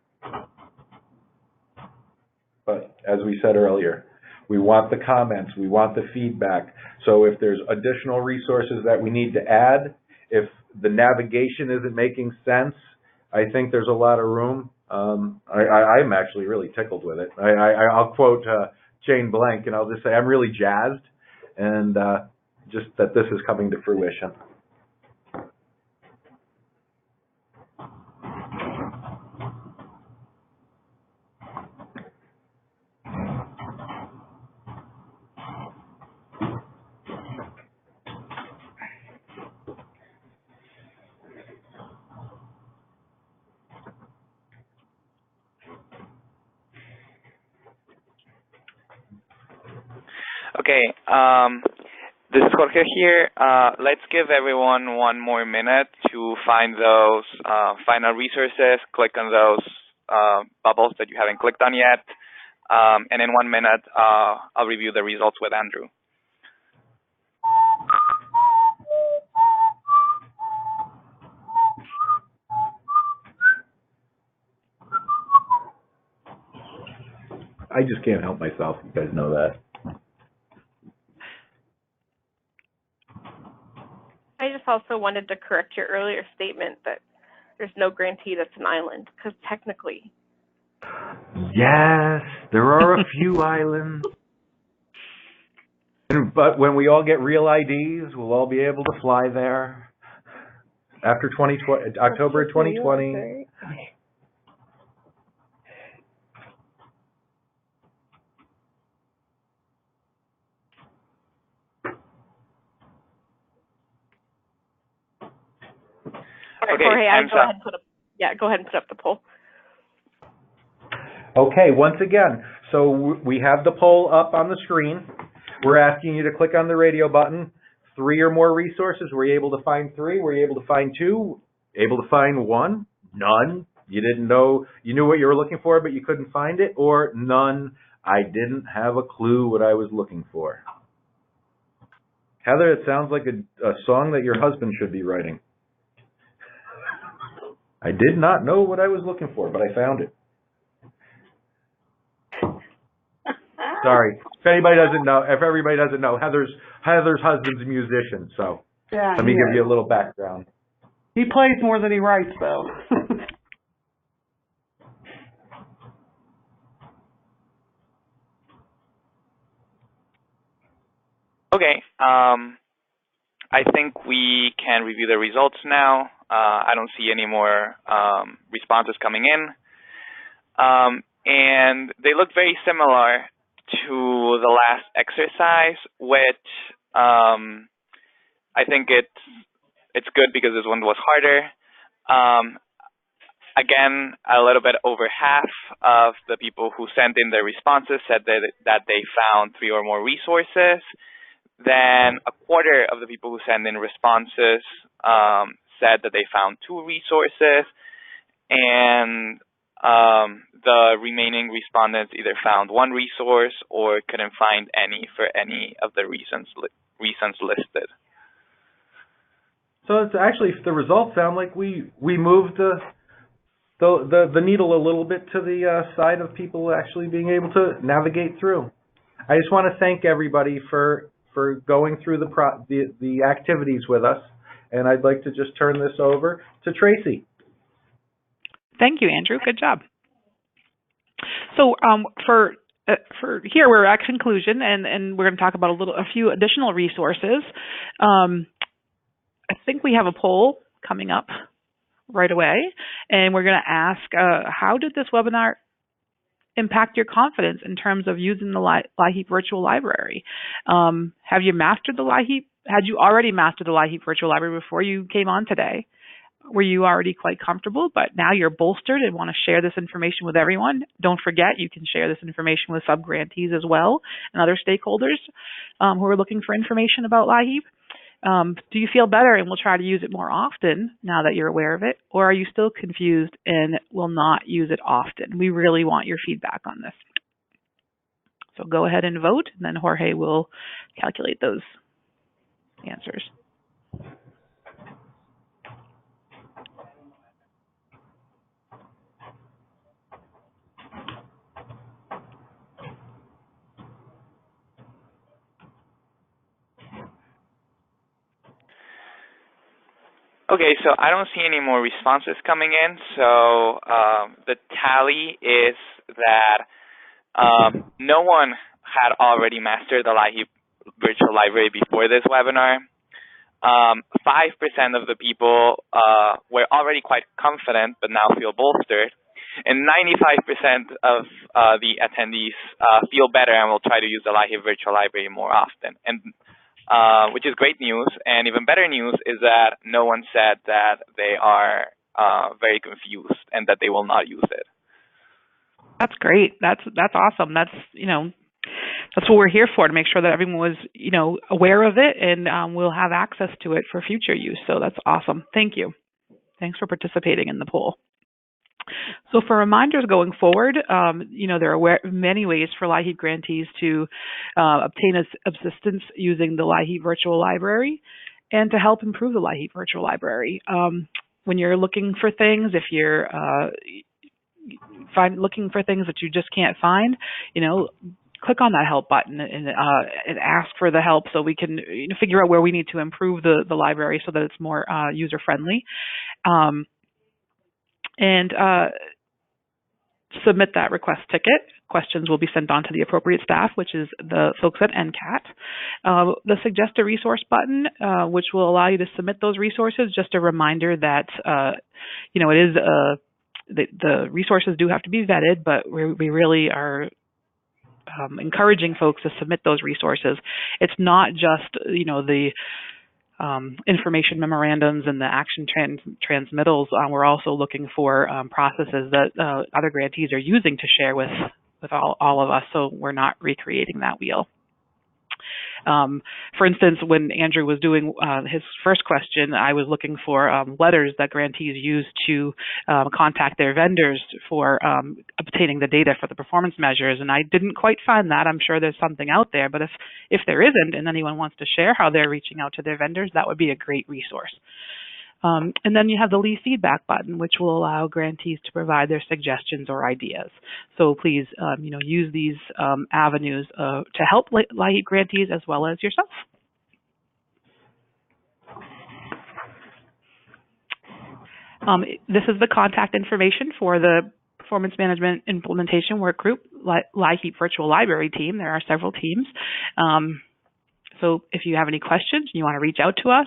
But as we said earlier, we want the comments, we want the feedback. So if there's additional resources that we need to add, if the navigation isn't making sense, I think there's a lot of room. I'm actually really tickled with it. I'll quote Jane Blank, and I'll just say I'm really jazzed, and just that this is coming to fruition. Okay, this is Jorge here. Let's give everyone one more minute to find those final resources, click on those bubbles that you haven't clicked on yet, and in 1 minute, I'll review the results with Andrew. I just can't help myself. You guys know that. I just also wanted to correct your earlier statement that there's no grantee that's an island, because technically. Yes, there are a few islands. But when we all get real IDs, we'll all be able to fly there after October 2020. Okay, Jorge, go ahead and put up the poll. Okay, once again, so we have the poll up on the screen. We're asking you to click on the radio button. 3 or more resources. Were you able to find 3? Were you able to find 2? Able to find 1? None. You didn't know, you knew what you were looking for, but you couldn't find it? Or none, I didn't have a clue what I was looking for. Heather, it sounds like a song that your husband should be writing. I did not know what I was looking for, but I found it. Sorry. If everybody doesn't know, Heather's husband's a musician, so yeah, let me give you a little background. He plays more than he writes, though. Okay, I think we can review the results now. I don't see any more responses coming in. And they look very similar to the last exercise, which I think it's good because this one was harder. Again, a little bit over half of the people who sent in their responses said that they found 3 or more resources. Then a quarter of the people who sent in responses said that they found 2 resources, and the remaining respondents either found 1 resource or couldn't find any for any of the reasons listed. So it's actually, the results sound like we moved the needle a little bit to the side of people actually being able to navigate through. I just want to thank everybody for going through the activities with us, and I'd like to just turn this over to Tracy. Thank you, Andrew. Good job. So for here, we're at conclusion, and we're going to talk about a few additional resources. I think we have a poll coming up right away, and we're going to ask, how did this webinar impact your confidence in terms of using the LIHEAP Virtual Library? Have you mastered the LIHEAP? Had you already mastered the LIHEAP Virtual Library before you came on today? Were you already quite comfortable, but now you're bolstered and want to share this information with everyone? Don't forget, you can share this information with sub-grantees as well and other stakeholders who are looking for information about LIHEAP. Do you feel better and will try to use it more often now that you're aware of it? Or are you still confused and will not use it often? We really want your feedback on this. So go ahead and vote, and then Jorge will calculate those answers. Okay, so I don't see any more responses coming in. So the tally is that no one had already mastered the LIHEAP Virtual Library before this webinar. 5% of the people were already quite confident, but now feel bolstered. And 95% of the attendees feel better and will try to use the LIHEAP Virtual Library more often. And which is great news. And even better news is that no one said that they are very confused and that they will not use it. That's great. That's awesome. That's that's what we're here for, to make sure that everyone was aware of it and will have access to it for future use. So that's awesome. Thank you. Thanks for participating in the poll. So for reminders going forward, there are many ways for LIHEAP grantees to obtain assistance using the LIHEAP Virtual Library and to help improve the LIHEAP Virtual Library. When you're looking for things, if you're looking for things that you just can't find, click on that help button and ask for the help so we can figure out where we need to improve the library so that it's more user-friendly. And submit that request ticket. Questions will be sent on to the appropriate staff, which is the folks at NCAT. The Suggest a Resource button, which will allow you to submit those resources. Just a reminder that, it is the resources do have to be vetted, but we really are encouraging folks to submit those resources. It's not just, the information memorandums and the action transmittals. We're also looking for processes that other grantees are using to share with all of us, so we're not recreating that wheel. For instance, when Andrew was doing his first question, I was looking for letters that grantees use to contact their vendors for obtaining the data for the performance measures, and I didn't quite find that. I'm sure there's something out there, but if there isn't and anyone wants to share how they're reaching out to their vendors, that would be a great resource. And then you have the Leave Feedback button, which will allow grantees to provide their suggestions or ideas. So please, use these avenues to help LIHEAP grantees as well as yourself. This is the contact information for the Performance Management Implementation Work Group, LIHEAP Virtual Library team. There are several teams. So if you have any questions, you want to reach out to us,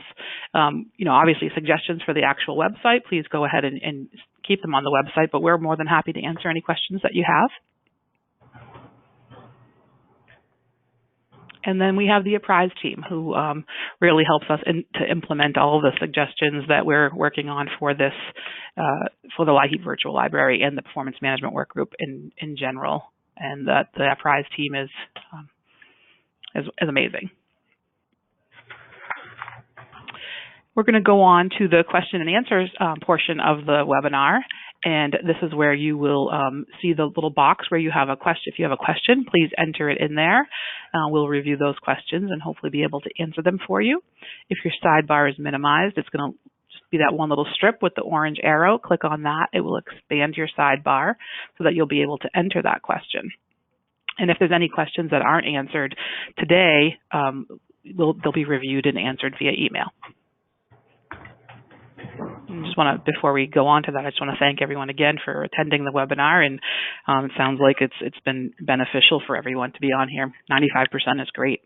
obviously suggestions for the actual website, please go ahead and keep them on the website, but we're more than happy to answer any questions that you have. And then we have the Apprise team, who really helps us to implement all of the suggestions that we're working on for this, for the LIHEAP Virtual Library and the Performance Management Work Group in general. And the Apprise team is amazing. We're going to go on to the question and answers portion of the webinar. And this is where you will see the little box where you have a question. If you have a question, please enter it in there. We'll review those questions and hopefully be able to answer them for you. If your sidebar is minimized, it's going to just be that one little strip with the orange arrow. Click on that. It will expand your sidebar so that you'll be able to enter that question. And if there's any questions that aren't answered today, they'll be reviewed and answered via email. Before we go on to that, I just want to thank everyone again for attending the webinar, and it sounds like it's been beneficial for everyone to be on here. 95% is great.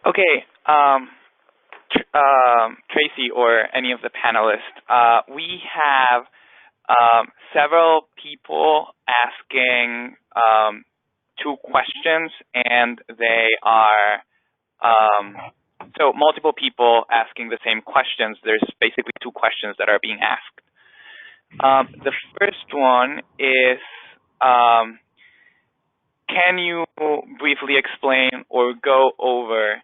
Okay, Tracy or any of the panelists, we have several people asking 2 questions, and they are so multiple people asking the same questions. There's basically 2 questions that are being asked. The first one is, can you briefly explain or go over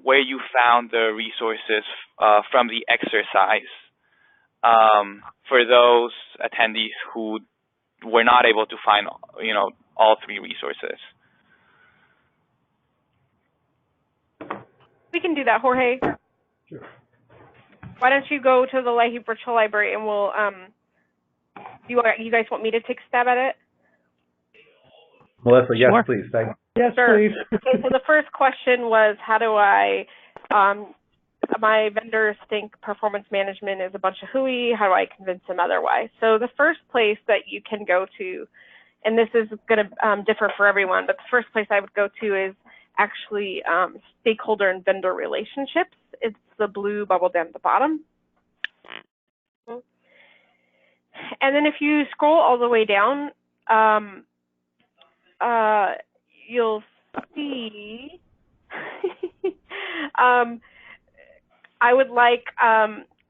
where you found the resources from the exercise for those attendees who were not able to find, all 3 resources? We can do that, Jorge. Sure. Why don't you go to the LIHEAP Virtual Library and we'll, you guys want me to take a stab at it? Melissa, yes, sure. please. Thank you. Yes, Sure. please. Okay, so the first question was, how do I, my vendors think performance management is a bunch of hooey. How do I convince them otherwise? So the first place that you can go to, and this is going to differ for everyone, but the first place I would go to is actually stakeholder and vendor relationships. It's the blue bubble down at the bottom. And then if you scroll all the way down, you'll see I would like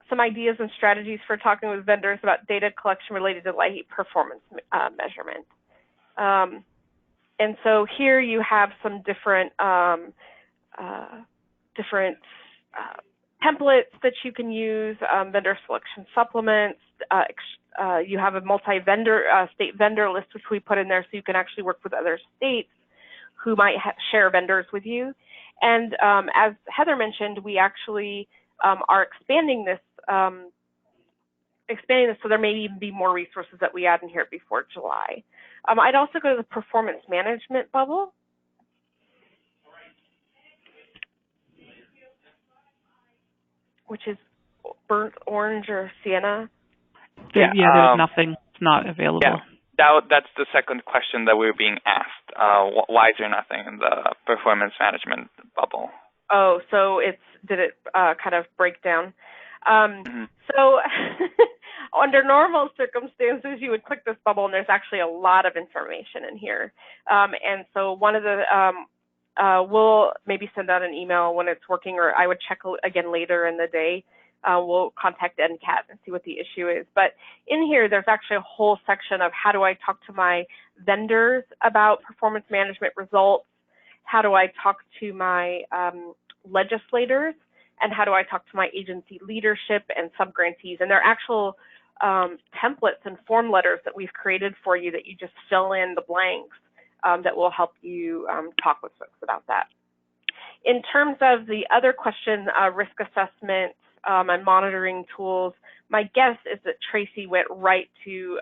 some ideas and strategies for talking with vendors about data collection related to LIHEAP performance measurement. And so here you have some different templates that you can use, vendor selection supplements. You have a multi-vendor state vendor list, which we put in there so you can actually work with other states who might share vendors with you. And as Heather mentioned, we actually are expanding this so there may even be more resources that we add in here before July. I'd also go to the performance management bubble. Which is burnt orange or sienna. Yeah, there's nothing. It's not available. Yeah, that's the second question that we're being asked. Why is there nothing in the performance management bubble? Oh, so did it kind of break down? So under normal circumstances, you would click this bubble, and there's actually a lot of information in here. And so one of the, we'll maybe send out an email when it's working, or I would check again later in the day. We'll contact NCAT and see what the issue is. But in here, there's actually a whole section of how do I talk to my vendors about performance management results? How do I talk to my legislators? And how do I talk to my agency leadership and subgrantees? And there are actual templates and form letters that we've created for you that you just fill in the blanks that will help you talk with folks about that. In terms of the other question, risk assessment and monitoring tools, my guess is that Tracy went right to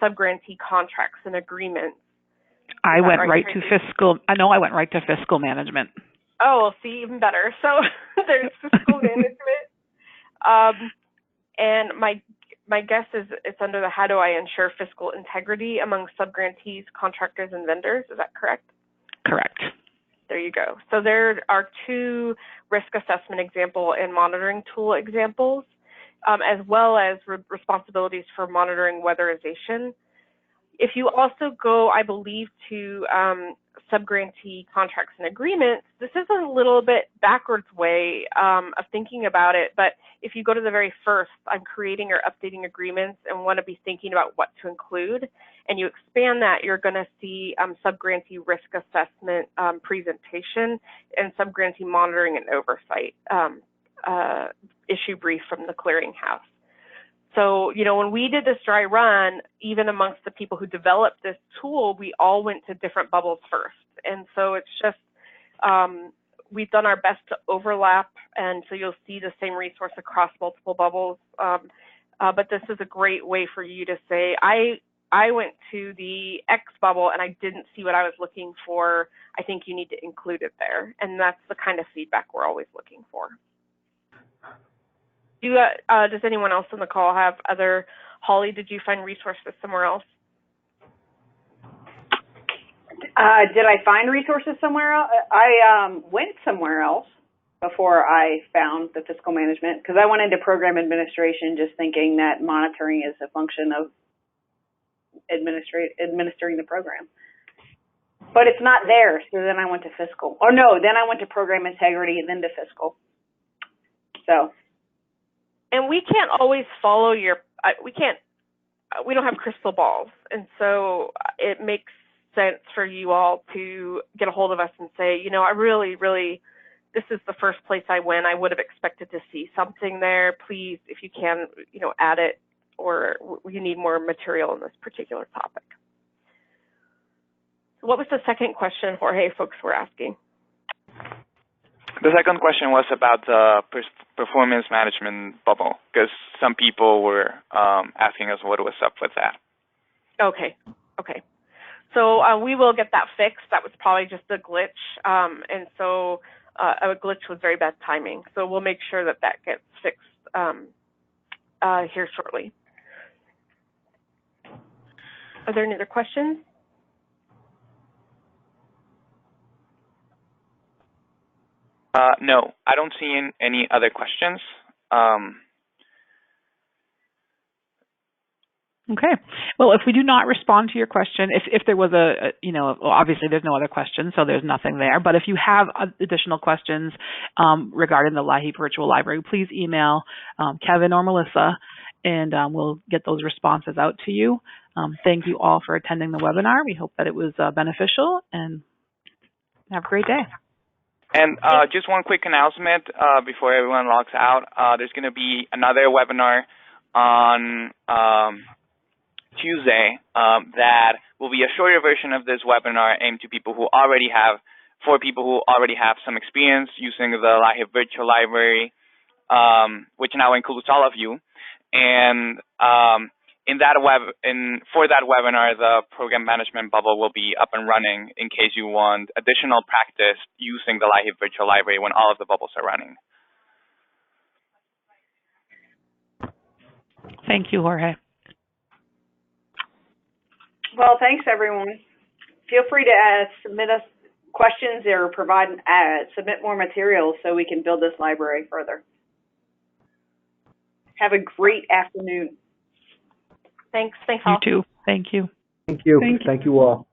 subgrantee contracts and agreements. I went right to fiscal. I know I went right to fiscal management. Oh, well, see, even better. So there's fiscal management. And my guess is it's under the how do I ensure fiscal integrity among subgrantees, contractors, and vendors. Is that correct? Correct. There you go. So there are 2 risk assessment example and monitoring tool examples, as well as responsibilities for monitoring weatherization. If you also go, I believe, to subgrantee contracts and agreements, this is a little bit backwards way of thinking about it. But if you go to the very first, I'm creating or updating agreements and want to be thinking about what to include, and you expand that, you're going to see subgrantee risk assessment presentation and subgrantee monitoring and oversight issue brief from the clearinghouse. So, you know, when we did this dry run, even amongst the people who developed this tool, we all went to different bubbles first. And so it's just, we've done our best to overlap, and so you'll see the same resource across multiple bubbles. But this is a great way for you to say, I went to the X bubble and I didn't see what I was looking for. I think you need to include it there. And that's the kind of feedback we're always looking for. Does anyone else on the call have other? Holly, did you find resources somewhere else? Did I find resources somewhere else? I went somewhere else before I found the fiscal management, because I went into program administration just thinking that monitoring is a function of administering the program. But it's not there, so then I went to fiscal. Or no, then I went to program integrity and then to fiscal. So. And we can't always follow your, we don't have crystal balls. And so it makes sense for you all to get a hold of us and say, you know, I really, this is the first place I went. I would have expected to see something there. Please, if you can, you know, add it, or you need more material on this particular topic. What was the second question, Jorge, folks were asking? The second question was about the performance management bubble, because some people were asking us what was up with that. Okay. So we will get that fixed. That was probably just a glitch. And so a glitch was very bad timing. So we'll make sure that that gets fixed here shortly. Are there any other questions? No, I don't see any other questions. Okay. Well, if we do not respond to your question, if there was well, obviously there's no other questions, so there's nothing there. But if you have additional questions regarding the LIHEAP Virtual Library, please email Kevin or Melissa, and we'll get those responses out to you. Thank you all for attending the webinar. We hope that it was beneficial, and have a great day. And just one quick announcement before everyone logs out. There's going to be another webinar on Tuesday that will be a shorter version of this webinar aimed to people who already have, some experience using the LIHEAP Virtual Library, which now includes all of you. And for that webinar, the program management bubble will be up and running in case you want additional practice using the LIHEAP Virtual Library when all of the bubbles are running. Thank you, Jorge. Well, thanks, everyone. Feel free to submit us questions or submit more materials so we can build this library further. Have a great afternoon. Thanks all. You too. Thank you. Thank you all.